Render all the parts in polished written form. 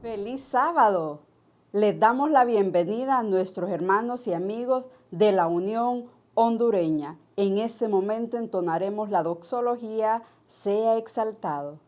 ¡Feliz sábado! Les damos la bienvenida a nuestros hermanos y amigos de la Unión Hondureña. En este momento entonaremos la doxología Sea exaltado.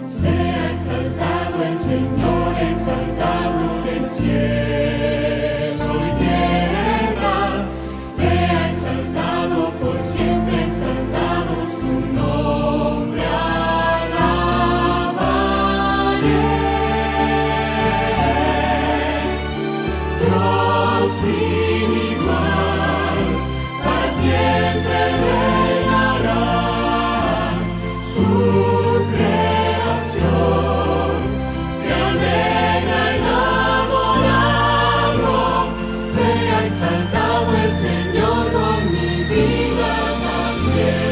Sea exaltado el Señor, exaltado en el cielo y tierra. Sea exaltado por siempre, exaltado su nombre alabaré. Dios sin igual, para siempre reinará. Su creación se alegra en adorarlo. Sea exaltado el Señor con mi vida también.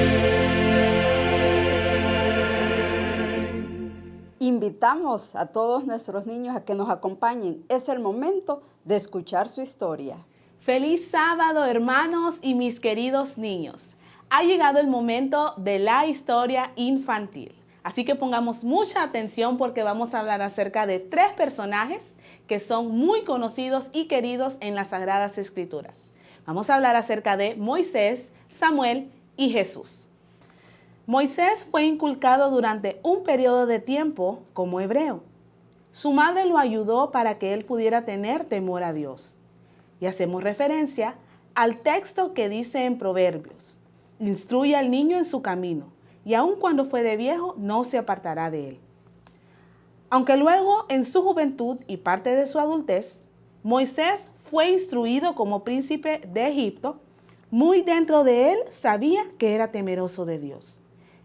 Invitamos a todos nuestros niños a que nos acompañen. Es el momento de escuchar su historia. Feliz sábado, hermanos y mis queridos niños. Ha llegado el momento de la historia infantil. Así que pongamos mucha atención porque vamos a hablar acerca de 3 personajes que son muy conocidos y queridos en las Sagradas Escrituras. Vamos a hablar acerca de Moisés, Samuel y Jesús. Moisés fue inculcado durante un periodo de tiempo como hebreo. Su madre lo ayudó para que él pudiera tener temor a Dios. Y hacemos referencia al texto que dice en Proverbios: instruye al niño en su camino, y aun cuando fuere viejo, no se apartará de él. Aunque luego, en su juventud y parte de su adultez, Moisés fue instruido como príncipe de Egipto, muy dentro de él sabía que era temeroso de Dios.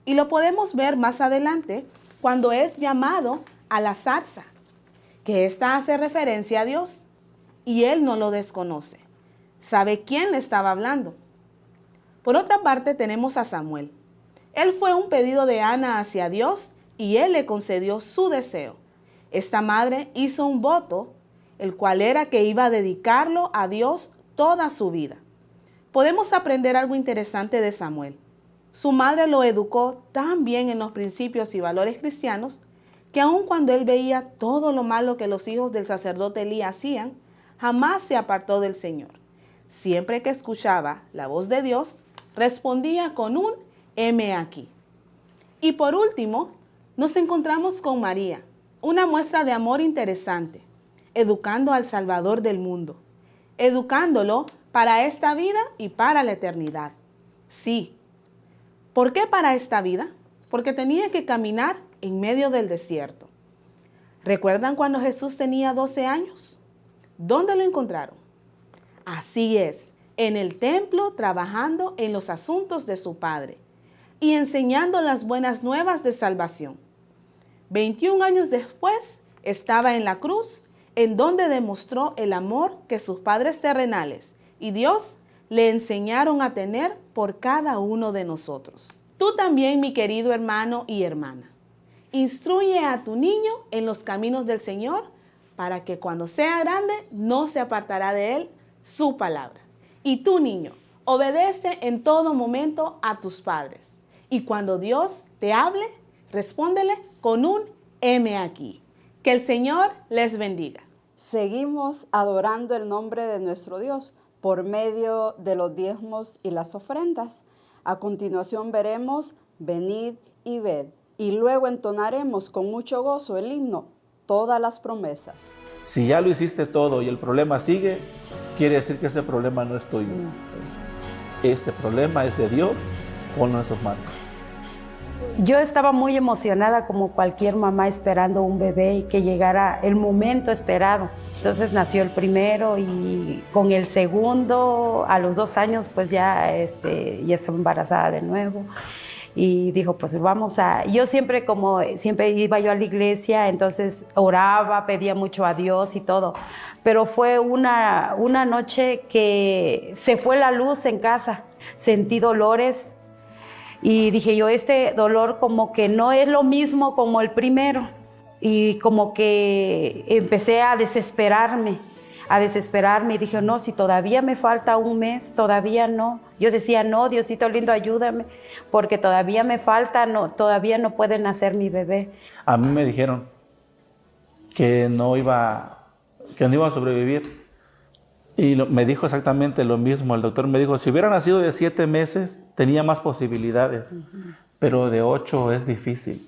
Y lo podemos ver más adelante cuando es llamado a la zarza, que ésta hace referencia a Dios, y él no lo desconoce. Sabe quién le estaba hablando. Por otra parte, tenemos a Samuel. Él fue un pedido de Ana hacia Dios y él le concedió su deseo. Esta madre hizo un voto, el cual era que iba a dedicarlo a Dios toda su vida. Podemos aprender algo interesante de Samuel. Su madre lo educó tan bien en los principios y valores cristianos que aun cuando él veía todo lo malo que los hijos del sacerdote Elí hacían, jamás se apartó del Señor. Siempre que escuchaba la voz de Dios, respondía con un heme aquí. Y por último, nos encontramos con María, una muestra de amor interesante, educando al Salvador del mundo, educándolo para esta vida y para la eternidad. Sí. ¿Por qué para esta vida? Porque tenía que caminar en medio del desierto. ¿Recuerdan cuando Jesús tenía 12 años? ¿Dónde lo encontraron? Así es, en el templo trabajando en los asuntos de su padre y enseñando las buenas nuevas de salvación. 21 años después estaba en la cruz, en donde demostró el amor que sus padres terrenales y Dios le enseñaron a tener por cada uno de nosotros. Tú también, mi querido hermano y hermana, instruye a tu niño en los caminos del Señor para que cuando sea grande no se apartará de él su palabra. Y tú, niño, obedece en todo momento a tus padres. Y cuando Dios te hable, respóndele con un heme aquí. Que el Señor les bendiga. Seguimos adorando el nombre de nuestro Dios por medio de los diezmos y las ofrendas. A continuación veremos Venid y ved, y luego entonaremos con mucho gozo el himno Todas las promesas. Si ya lo hiciste todo y el problema sigue, quiere decir que ese problema no es tuyo. Este problema es de Dios, ponlo en sus manos. Yo estaba muy emocionada como cualquier mamá esperando un bebé y que llegara el momento esperado. Entonces nació el primero y con el segundo, a los 2 años, pues ya estaba embarazada de nuevo. Y dijo, pues vamos a... Yo siempre iba yo a la iglesia, entonces oraba, pedía mucho a Dios y todo. Pero fue una noche que se fue la luz en casa. Sentí dolores y dije yo, este dolor como que no es lo mismo como el primero. Y como que empecé a desesperarme. a desesperarme y dije, no, si todavía me falta un mes, todavía no. Yo decía, no, Diosito lindo, ayúdame, porque todavía me falta, no, todavía no puede nacer mi bebé. A mí me dijeron que no iba a sobrevivir. Y me dijo exactamente lo mismo. El doctor me dijo, si hubiera nacido de 7 meses, tenía más posibilidades, pero de 8 es difícil.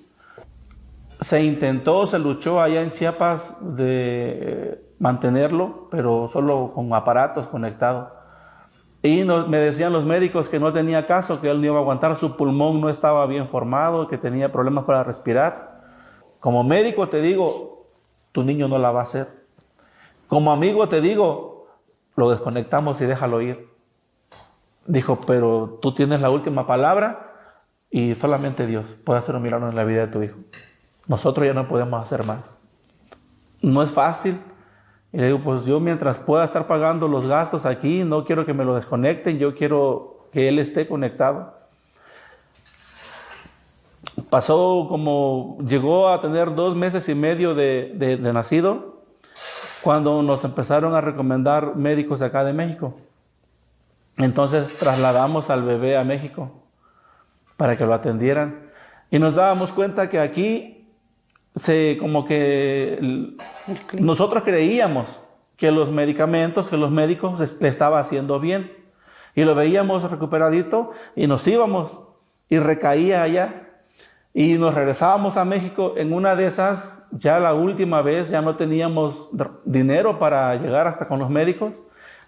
Se intentó, se luchó allá en Chiapas de mantenerlo, pero solo con aparatos conectados. Y me decían los médicos que no tenía caso, que él no iba a aguantar, su pulmón no estaba bien formado, que tenía problemas para respirar. Como médico te digo, tu niño no la va a hacer. Como amigo te digo, lo desconectamos y déjalo ir. Dijo, pero tú tienes la última palabra y solamente Dios puede hacer un milagro en la vida de tu hijo. Nosotros ya no podemos hacer más. No es fácil. Y le digo, pues yo mientras pueda estar pagando los gastos aquí, no quiero que me lo desconecten, yo quiero que él esté conectado. Llegó a tener 2 meses y medio de nacido, cuando nos empezaron a recomendar médicos acá de México. Entonces trasladamos al bebé a México para que lo atendieran. Y nos dábamos cuenta que aquí nosotros creíamos que los medicamentos, que los médicos le estaba haciendo bien. Y lo veíamos recuperadito y nos íbamos y recaía allá. Y nos regresábamos a México. En una de esas, ya la última vez, ya no teníamos dinero para llegar hasta con los médicos.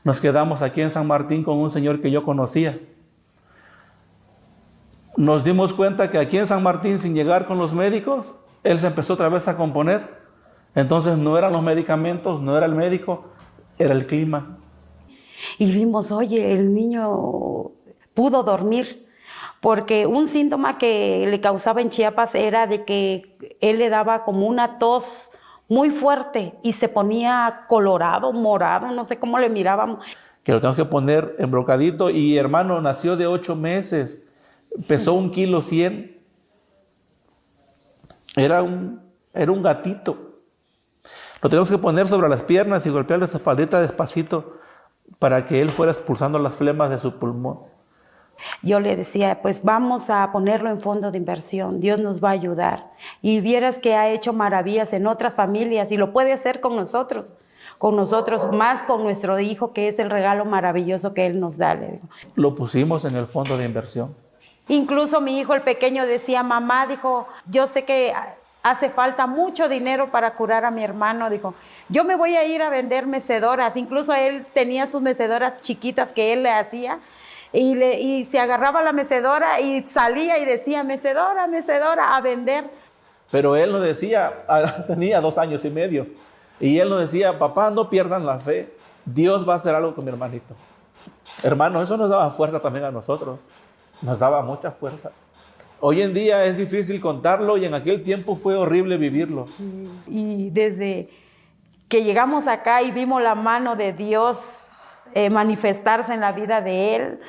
Nos quedamos aquí en San Martín con un señor que yo conocía. Nos dimos cuenta que aquí en San Martín, sin llegar con los médicos, él se empezó otra vez a componer. Entonces no eran los medicamentos, no era el médico, era el clima. Y vimos, oye, el niño pudo dormir, porque un síntoma que le causaba en Chiapas era de que él le daba como una tos muy fuerte y se ponía colorado, morado, no sé cómo le mirábamos. Que lo tengo que poner embrocadito y hermano, nació de 8 meses, pesó 1,100 kilos. Era un gatito. Lo tenemos que poner sobre las piernas y golpearle su espaldita despacito para que él fuera expulsando las flemas de su pulmón. Yo le decía, pues vamos a ponerlo en fondo de inversión, Dios nos va a ayudar. Y vieras que ha hecho maravillas en otras familias y lo puede hacer con nosotros, más con nuestro hijo, que es el regalo maravilloso que Él nos da. Le digo. Lo pusimos en el fondo de inversión. Incluso mi hijo, el pequeño, decía, mamá, dijo, yo sé que hace falta mucho dinero para curar a mi hermano, dijo, yo me voy a ir a vender mecedoras. Incluso él tenía sus mecedoras chiquitas que él le hacía y se agarraba la mecedora y salía y decía, mecedora, mecedora, a vender. Pero él nos decía, tenía 2 años y medio, y él nos decía, papá, no pierdan la fe, Dios va a hacer algo con mi hermanito. Hermano, eso nos daba fuerza también a nosotros. Nos daba mucha fuerza. Hoy en día es difícil contarlo y en aquel tiempo fue horrible vivirlo. Y desde que llegamos acá y vimos la mano de Dios manifestarse en la vida de él,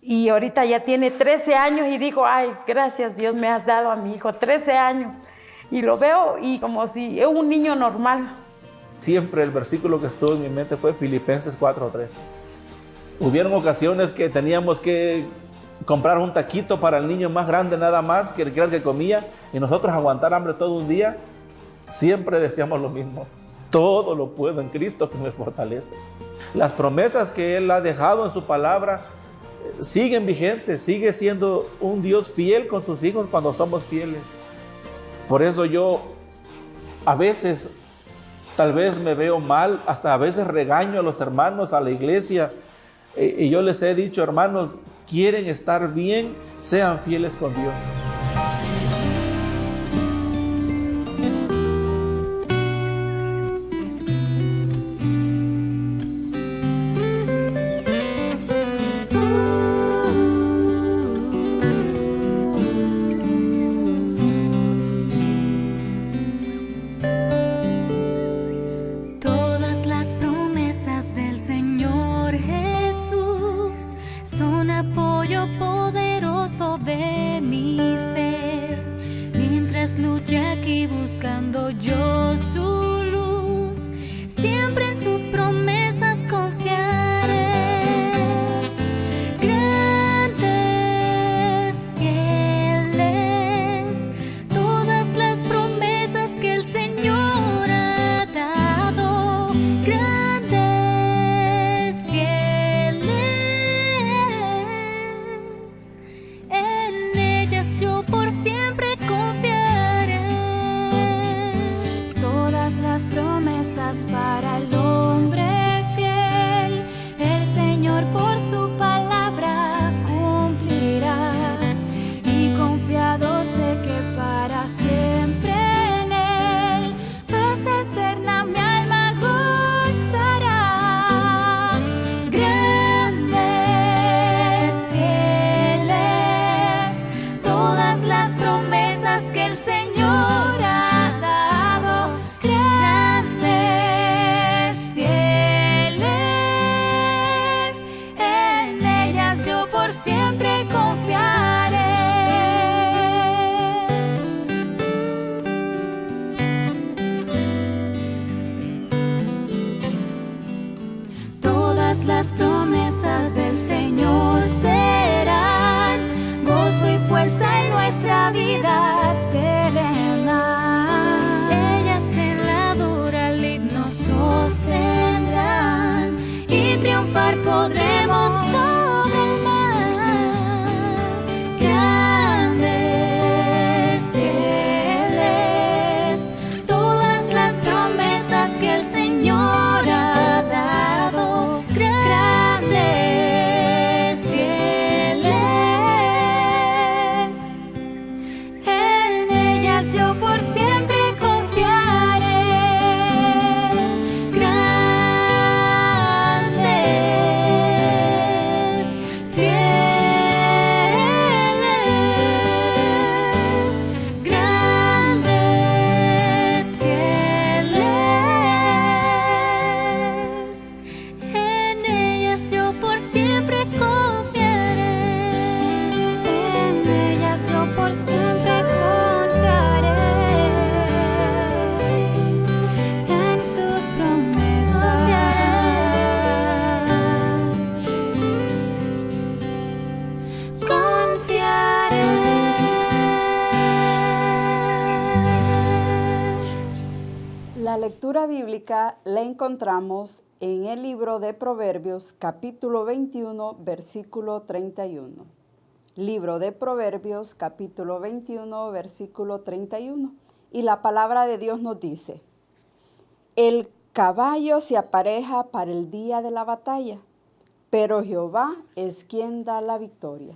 y ahorita ya tiene 13 años y digo, ay, gracias Dios, me has dado a mi hijo 13 años. Y lo veo y como si es un niño normal. Siempre el versículo que estuvo en mi mente fue Filipenses 4:3. Hubieron ocasiones que teníamos que comprar un taquito para el niño más grande nada más, que era el que comía, y nosotros aguantar hambre todo un día. Siempre decíamos lo mismo: todo lo puedo en Cristo que me fortalece. Las promesas que Él ha dejado en su palabra siguen vigentes, sigue siendo un Dios fiel con sus hijos cuando somos fieles. Por eso yo a veces, tal vez me veo mal, hasta a veces regaño a los hermanos, a la iglesia, y yo les he dicho, hermanos, quieren estar bien, sean fieles con Dios. Todas las promesas del Señor Jesús son apoyo poderoso de mi fe. Todas las promesas del Señor serán gozo y fuerza en nuestra vida terrena. Ellas en la dura lid nos sostendrán y triunfar podremos sobre el mar. Grandes, fieles, todas las promesas que el Señor ha dado. Grandes, fieles, en ellas yo por siempre confiaré. Grandes, fieles, grandes, fieles, en ellas yo por siempre confiaré. En ellas yo por siempre confiaré. En sus promesas confiaré. La lectura bíblica la encontramos en el libro de Proverbios, capítulo 21, versículo 31. Libro de Proverbios, capítulo 21, versículo 31. Y la palabra de Dios nos dice: el caballo se apareja para el día de la batalla, pero Jehová es quien da la victoria.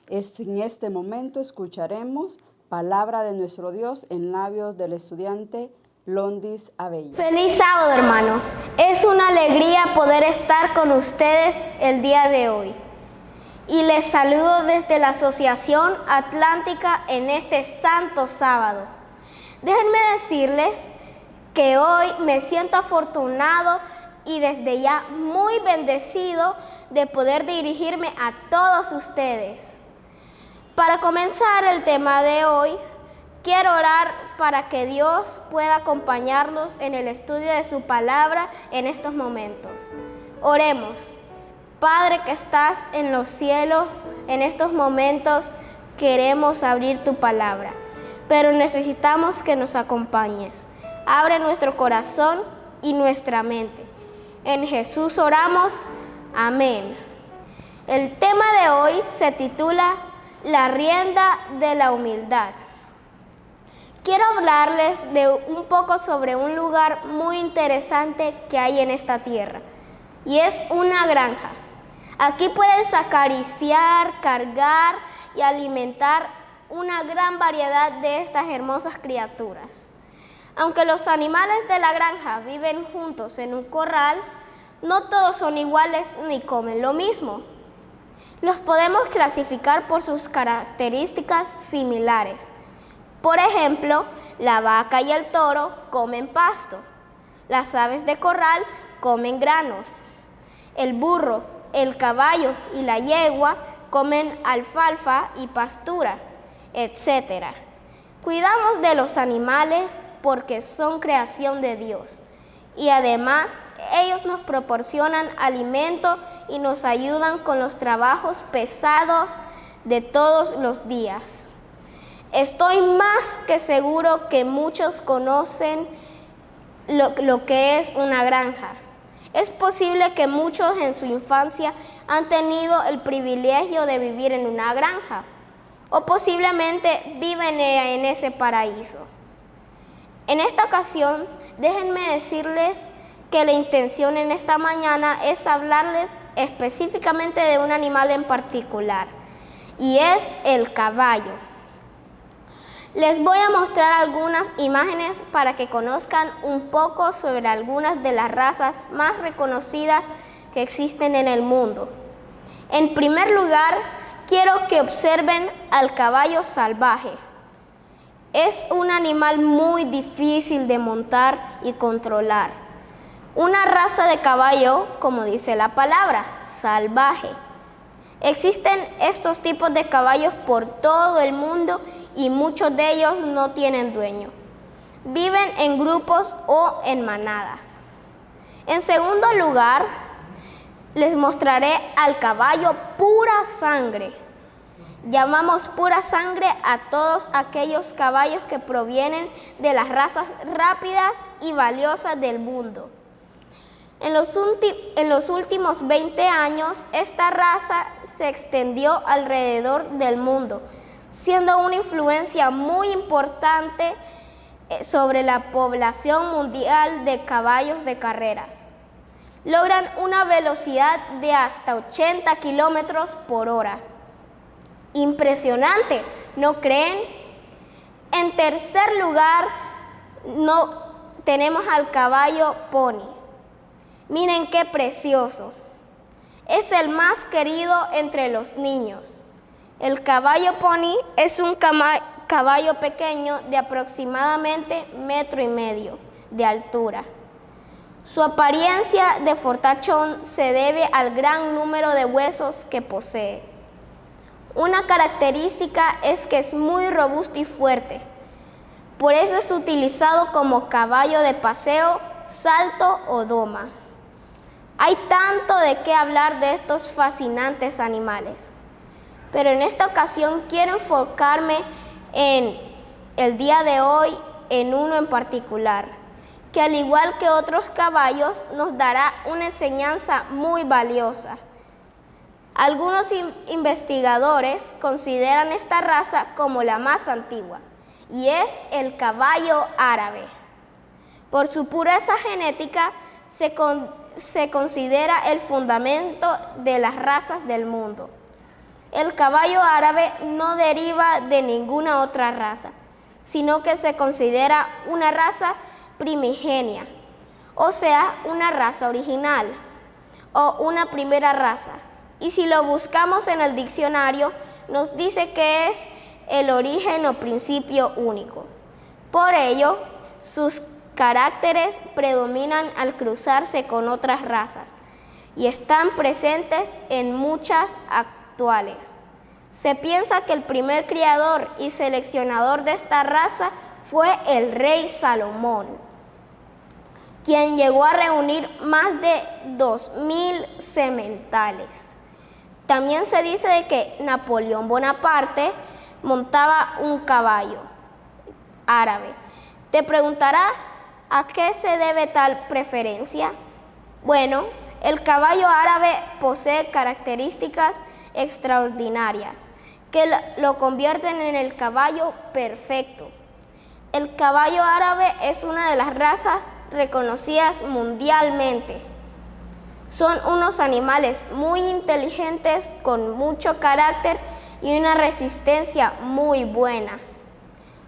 En este momento escucharemos palabra de nuestro Dios en labios del estudiante Londis Abella. Feliz sábado, hermanos. Es una alegría poder estar con ustedes el día de hoy. Y les saludo desde la Asociación Atlántica en este santo sábado. Déjenme decirles que hoy me siento afortunado y desde ya muy bendecido de poder dirigirme a todos ustedes. Para comenzar el tema de hoy, quiero orar para que Dios pueda acompañarnos en el estudio de su palabra en estos momentos. Oremos. Padre que estás en los cielos, en estos momentos queremos abrir tu palabra, pero necesitamos que nos acompañes. Abre nuestro corazón y nuestra mente. En Jesús oramos. Amén. El tema de hoy se titula La rienda de la humildad. Quiero hablarles de un poco sobre un lugar muy interesante que hay en esta tierra, y es una granja. Aquí puedes acariciar, cargar y alimentar una gran variedad de estas hermosas criaturas. Aunque los animales de la granja viven juntos en un corral, no todos son iguales ni comen lo mismo. Los podemos clasificar por sus características similares. Por ejemplo, la vaca y el toro comen pasto. Las aves de corral comen granos. El burro, el caballo y la yegua comen alfalfa y pastura, etc. Cuidamos de los animales porque son creación de Dios y además ellos nos proporcionan alimento y nos ayudan con los trabajos pesados de todos los días. Estoy más que seguro que muchos conocen lo que es una granja. Es posible que muchos en su infancia han tenido el privilegio de vivir en una granja o posiblemente viven en ese paraíso. En esta ocasión, déjenme decirles que la intención en esta mañana es hablarles específicamente de un animal en particular, y es el caballo. Les voy a mostrar algunas imágenes para que conozcan un poco sobre algunas de las razas más reconocidas que existen en el mundo. En primer lugar, quiero que observen al caballo salvaje. Es un animal muy difícil de montar y controlar. Una raza de caballo, como dice la palabra, salvaje. Existen estos tipos de caballos por todo el mundo y muchos de ellos no tienen dueño. Viven en grupos o en manadas. En segundo lugar, les mostraré al caballo pura sangre. Llamamos pura sangre a todos aquellos caballos que provienen de las razas rápidas y valiosas del mundo. En los últimos 20 años, esta raza se extendió alrededor del mundo, siendo una influencia muy importante sobre la población mundial de caballos de carreras. Logran una velocidad de hasta 80 kilómetros por hora. Impresionante, ¿no creen? En tercer lugar, tenemos al caballo pony. Miren qué precioso. Es el más querido entre los niños. El caballo pony es un caballo pequeño de aproximadamente 1,5 metros de altura. Su apariencia de fortachón se debe al gran número de huesos que posee. Una característica es que es muy robusto y fuerte. Por eso es utilizado como caballo de paseo, salto o doma. Hay tanto de qué hablar de estos fascinantes animales. Pero en esta ocasión quiero enfocarme en el día de hoy en uno en particular, que al igual que otros caballos nos dará una enseñanza muy valiosa. Algunos investigadores consideran esta raza como la más antigua, y es el caballo árabe. Por su pureza genética, se considera el fundamento de las razas del mundo. El caballo árabe no deriva de ninguna otra raza, sino que se considera una raza primigenia, o sea, una raza original, o una primera raza. Y si lo buscamos en el diccionario, nos dice que es el origen o principio único. Por ello, sus caracteres predominan al cruzarse con otras razas y están presentes en muchas actuales. Se piensa que el primer criador y seleccionador de esta raza fue el rey Salomón, quien llegó a reunir más de 2,000 sementales. También se dice de que Napoleón Bonaparte montaba un caballo árabe. Te preguntarás, ¿a qué se debe tal preferencia? Bueno, el caballo árabe posee características extraordinarias que lo convierten en el caballo perfecto. El caballo árabe es una de las razas reconocidas mundialmente. Son unos animales muy inteligentes, con mucho carácter y una resistencia muy buena.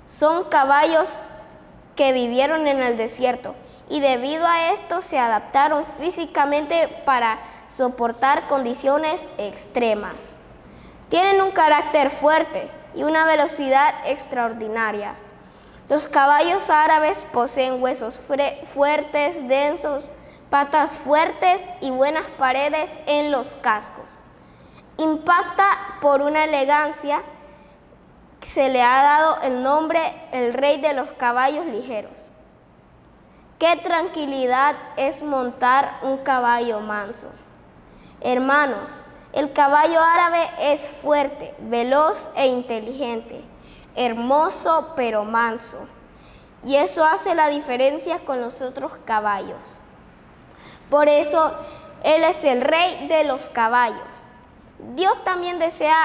Son caballos que vivieron en el desierto y debido a esto se adaptaron físicamente para soportar condiciones extremas. Tienen un carácter fuerte y una velocidad extraordinaria. Los caballos árabes poseen huesos fuertes, densos, patas fuertes y buenas paredes en los cascos. Impacta por una elegancia. Se le ha dado el nombre el rey de los caballos ligeros. Qué tranquilidad es montar un caballo manso. Hermanos, el caballo árabe es fuerte, veloz e inteligente, hermoso pero manso. Y eso hace la diferencia con los otros caballos. Por eso, Él es el rey de los caballos. Dios también desea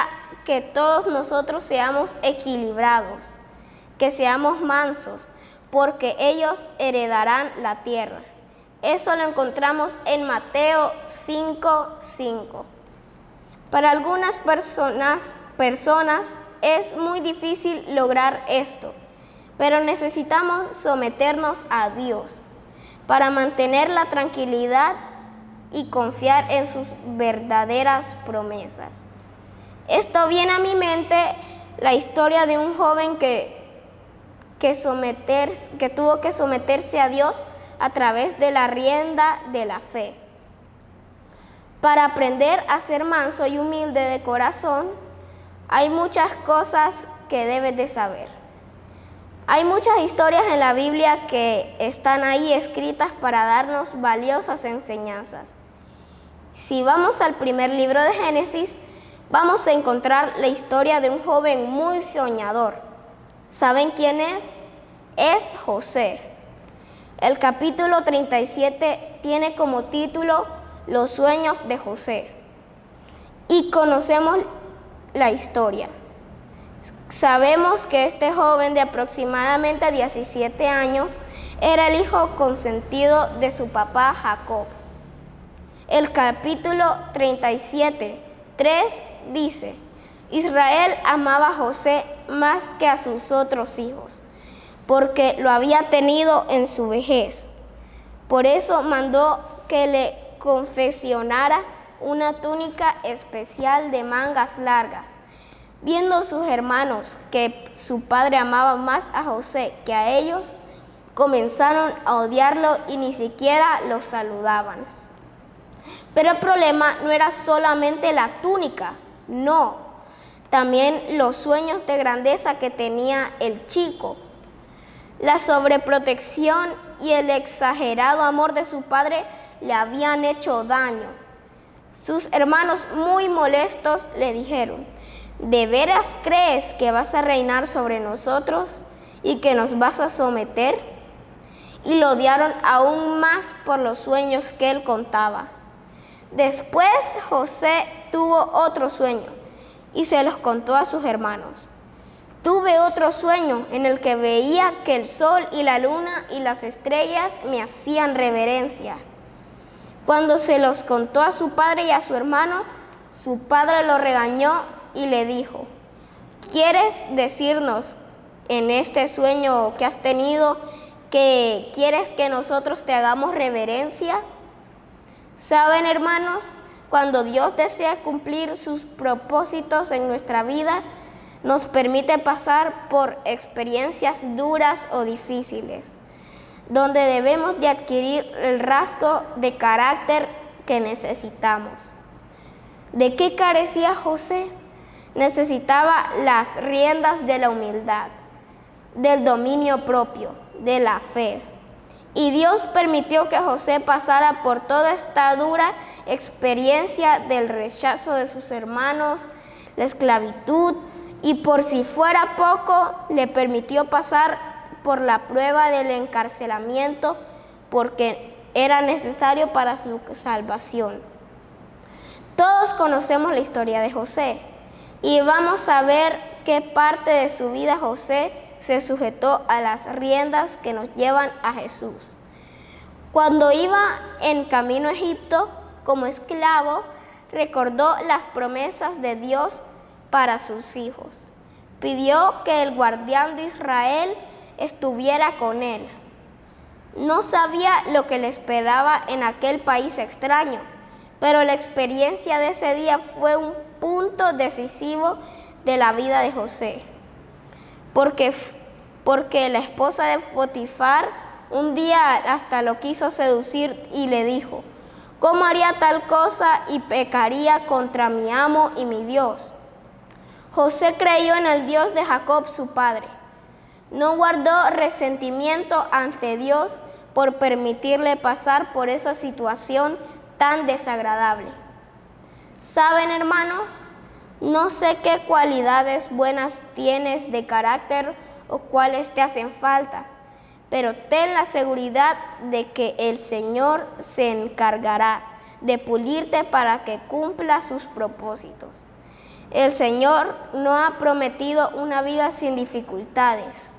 que todos nosotros seamos equilibrados, que seamos mansos, porque ellos heredarán la tierra. Eso lo encontramos en Mateo 5:5. Para algunas personas es muy difícil lograr esto, pero necesitamos someternos a Dios para mantener la tranquilidad y confiar en sus verdaderas promesas. Esto viene a mi mente la historia de un joven que tuvo que someterse a Dios a través de la rienda de la fe. Para aprender a ser manso y humilde de corazón, hay muchas cosas que debes de saber. Hay muchas historias en la Biblia que están ahí escritas para darnos valiosas enseñanzas. Si vamos al primer libro de Génesis, vamos a encontrar la historia de un joven muy soñador. ¿Saben quién es? Es José. El capítulo 37 tiene como título Los sueños de José. Y conocemos la historia. Sabemos que este joven de aproximadamente 17 años era el hijo consentido de su papá Jacob. El capítulo 37, 3 dice: Israel amaba a José más que a sus otros hijos, porque lo había tenido en su vejez. Por eso mandó que le confeccionara una túnica especial de mangas largas. Viendo sus hermanos que su padre amaba más a José que a ellos, comenzaron a odiarlo y ni siquiera lo saludaban. Pero el problema no era solamente la túnica, no, también los sueños de grandeza que tenía el chico. La sobreprotección y el exagerado amor de su padre le habían hecho daño. Sus hermanos, muy molestos, le dijeron: ¿de veras crees que vas a reinar sobre nosotros y que nos vas a someter? Y lo odiaron aún más por los sueños que él contaba. Después José tuvo otro sueño y se los contó a sus hermanos. Tuve otro sueño en el que veía que el sol y la luna y las estrellas me hacían reverencia. Cuando se los contó a su padre y a su hermano, su padre lo regañó y le dijo: ¿quieres decirnos en este sueño que has tenido que quieres que nosotros te hagamos reverencia? ¿Saben, hermanos? Cuando Dios desea cumplir sus propósitos en nuestra vida, nos permite pasar por experiencias duras o difíciles, donde debemos de adquirir el rasgo de carácter que necesitamos. ¿De qué carecía José? Necesitaba las riendas de la humildad, del dominio propio, de la fe. Y Dios permitió que José pasara por toda esta dura experiencia del rechazo de sus hermanos, la esclavitud, y por si fuera poco, le permitió pasar por la prueba del encarcelamiento, porque era necesario para su salvación. Todos conocemos la historia de José y vamos a ver qué parte de su vida José se sujetó a las riendas que nos llevan a Jesús. Cuando iba en camino a Egipto como esclavo, recordó las promesas de Dios para sus hijos. Pidió que el guardián de Israel estuviera con él. No sabía lo que le esperaba en aquel país extraño, pero la experiencia de ese día fue un punto decisivo de la vida de José. Porque la esposa de Potifar un día hasta lo quiso seducir y le dijo: ¿cómo haría tal cosa y pecaría contra mi amo y mi Dios? José creyó en el Dios de Jacob, su padre. No guardó resentimiento ante Dios por permitirle pasar por esa situación tan desagradable. ¿Saben, hermanos? No sé qué cualidades buenas tienes de carácter o cuáles te hacen falta, pero ten la seguridad de que el Señor se encargará de pulirte para que cumpla sus propósitos. El Señor no ha prometido una vida sin dificultades,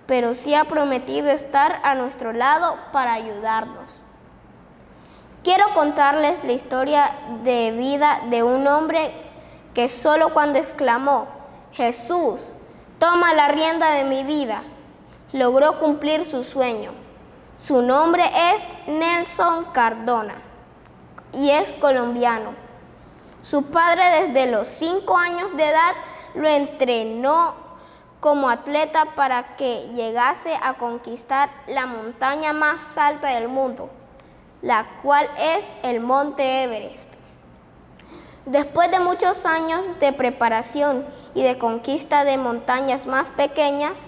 pero sí ha prometido estar a nuestro lado para ayudarnos. Quiero contarles la historia de vida de un hombre que solo cuando exclamó: Jesús, toma la rienda de mi vida, logró cumplir su sueño. Su nombre es Nelson Cardona y es colombiano. Su padre desde los 5 años de edad lo entrenó como atleta para que llegase a conquistar la montaña más alta del mundo, la cual es el Monte Everest. Después de muchos años de preparación y de conquista de montañas más pequeñas,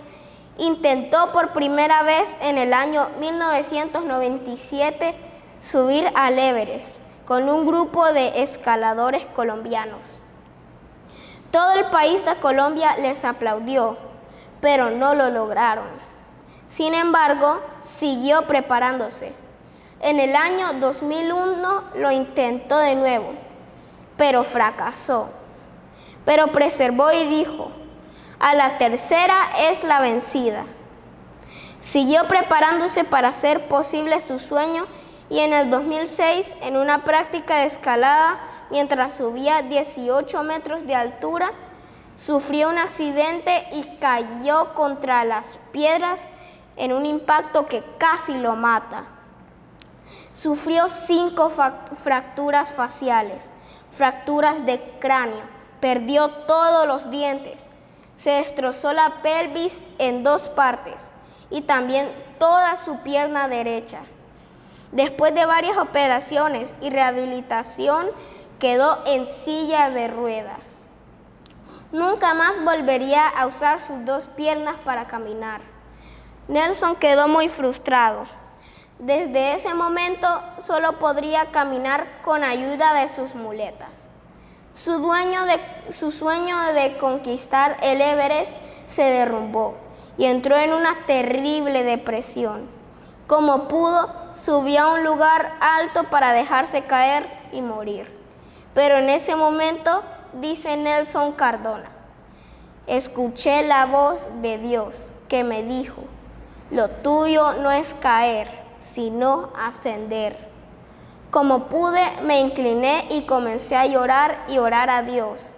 intentó por primera vez en el año 1997 subir al Everest, con un grupo de escaladores colombianos. Todo el país de Colombia les aplaudió, pero no lo lograron. Sin embargo, siguió preparándose. En el año 2001 lo intentó de nuevo, pero fracasó. Pero perseveró y dijo, a la tercera es la vencida. Siguió preparándose para hacer posible su sueño y en el 2006, en una práctica de escalada, mientras subía 18 metros de altura, sufrió un accidente y cayó contra las piedras en un impacto que casi lo mata. Sufrió 5 fracturas faciales, fracturas de cráneo, perdió todos los dientes, se destrozó la pelvis en 2 partes y también toda su pierna derecha. Después de varias operaciones y rehabilitación, quedó en silla de ruedas. Nunca más volvería a usar sus 2 piernas para caminar. Nelson quedó muy frustrado. Desde ese momento solo podría caminar con ayuda de sus muletas. Su sueño de conquistar el Everest se derrumbó y entró en una terrible depresión. Como pudo, subió a un lugar alto para dejarse caer y morir. Pero en ese momento, dice Nelson Cardona, escuché la voz de Dios que me dijo, lo tuyo no es caer, sino ascender. Como pude, me incliné y comencé a llorar y orar a Dios.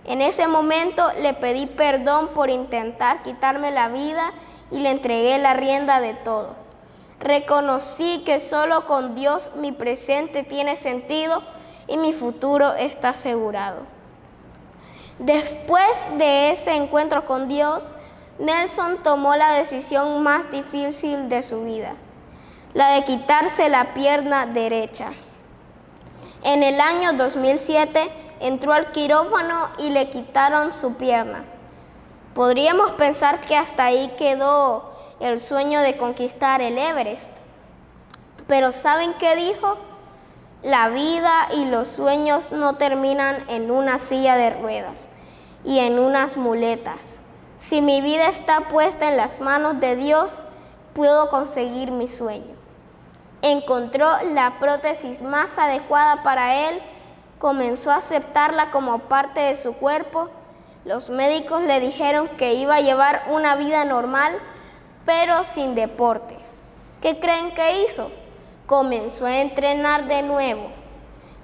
En ese momento le pedí perdón por intentar quitarme la vida y le entregué la rienda de todo. Reconocí que solo con Dios mi presente tiene sentido y mi futuro está asegurado. Después de ese encuentro con Dios, Nelson tomó la decisión más difícil de su vida, la de quitarse la pierna derecha. En el año 2007 entró al quirófano y le quitaron su pierna. Podríamos pensar que hasta ahí quedó el sueño de conquistar el Everest. Pero ¿saben qué dijo? La vida y los sueños no terminan en una silla de ruedas y en unas muletas. Si mi vida está puesta en las manos de Dios, puedo conseguir mi sueño. Encontró la prótesis más adecuada para él, comenzó a aceptarla como parte de su cuerpo. Los médicos le dijeron que iba a llevar una vida normal, pero sin deportes. ¿Qué creen que hizo? Comenzó a entrenar de nuevo,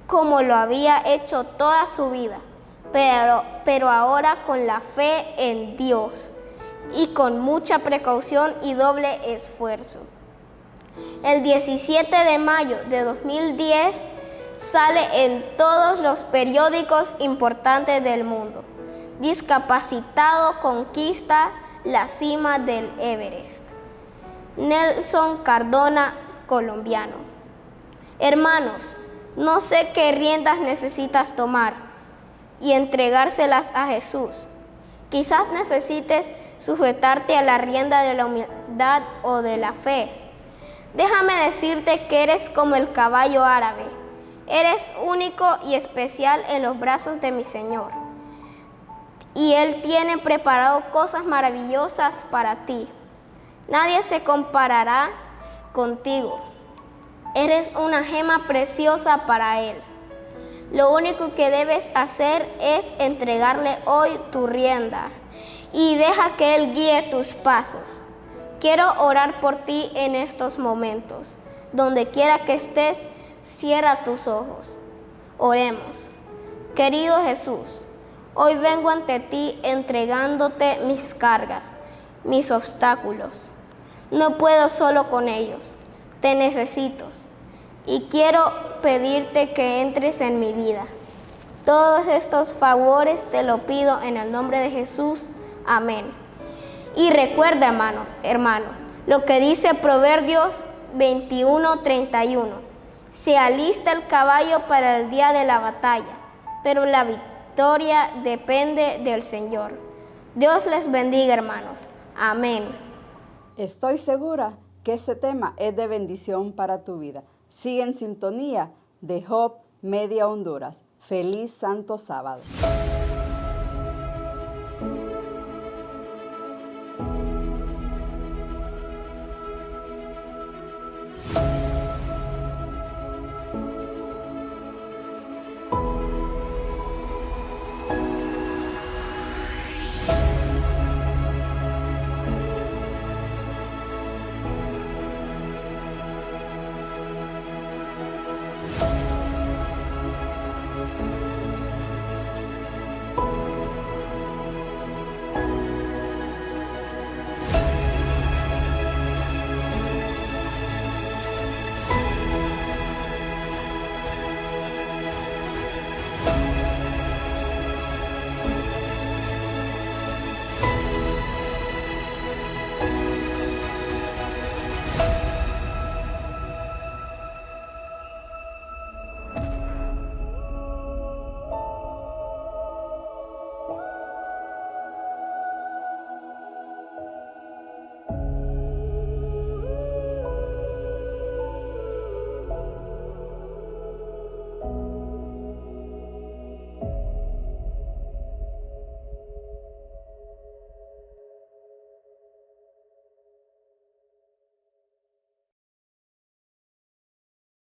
como lo había hecho toda su vida, pero ahora con la fe en Dios y con mucha precaución y doble esfuerzo. El 17 de mayo de 2010 sale en todos los periódicos importantes del mundo. Discapacitado conquista la cima del Everest. Nelson Cardona, colombiano. Hermanos, no sé qué riendas necesitas tomar y entregárselas a Jesús. Quizás necesites sujetarte a la rienda de la humildad o de la fe. Déjame decirte que eres como el caballo árabe. Eres único y especial en los brazos de mi Señor. Y Él tiene preparado cosas maravillosas para ti. Nadie se comparará contigo. Eres una gema preciosa para Él. Lo único que debes hacer es entregarle hoy tu rienda y deja que Él guíe tus pasos. Quiero orar por ti en estos momentos. Donde quiera que estés, cierra tus ojos. Oremos. Querido Jesús, hoy vengo ante ti entregándote mis cargas, mis obstáculos. No puedo solo con ellos. Te necesito y quiero pedirte que entres en mi vida. Todos estos favores te lo pido en el nombre de Jesús. Amén. Y recuerda, hermano, lo que dice Proverbios 21:31. Se alista el caballo para el día de la batalla, pero la victoria depende del Señor. Dios les bendiga, hermanos. Amén. Estoy segura que este tema es de bendición para tu vida. Sigue en sintonía de Hope Media Honduras. Feliz Santo Sábado.